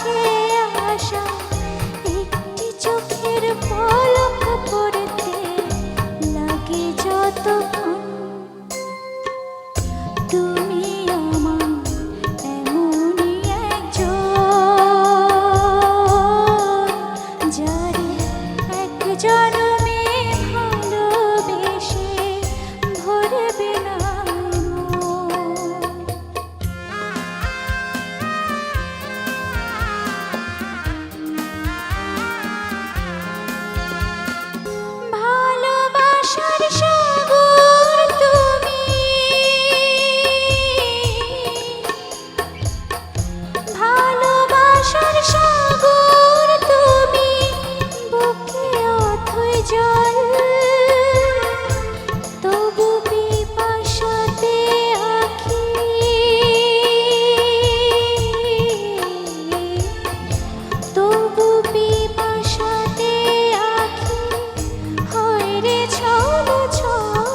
কাছে আসা একটি চোখের পলক পড়তে লাগে যতক্ষণ। তুমি আমার এমনই একজন, যারে এক জনমে ভালোবেসে ভরবে না মন। ভালোবাসার সাগর তুমি, ভালোবাসার সাগর তুমি, বুকে অথই জল, তবু পিপাসাতে আঁখি, তবু পিপাসাতে আঁখি হয় রে ছল ছল,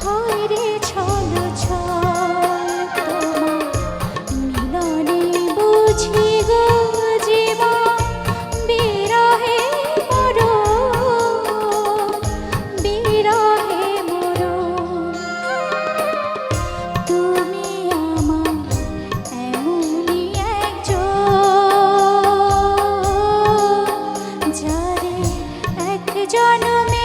হয় রে ছল ছল। তোমার মিলনে বুঝি গো জীবন বিরহে মরণ, বিরহে মরণ। তুমি আমার এমনই একজন, যারে এক জনমে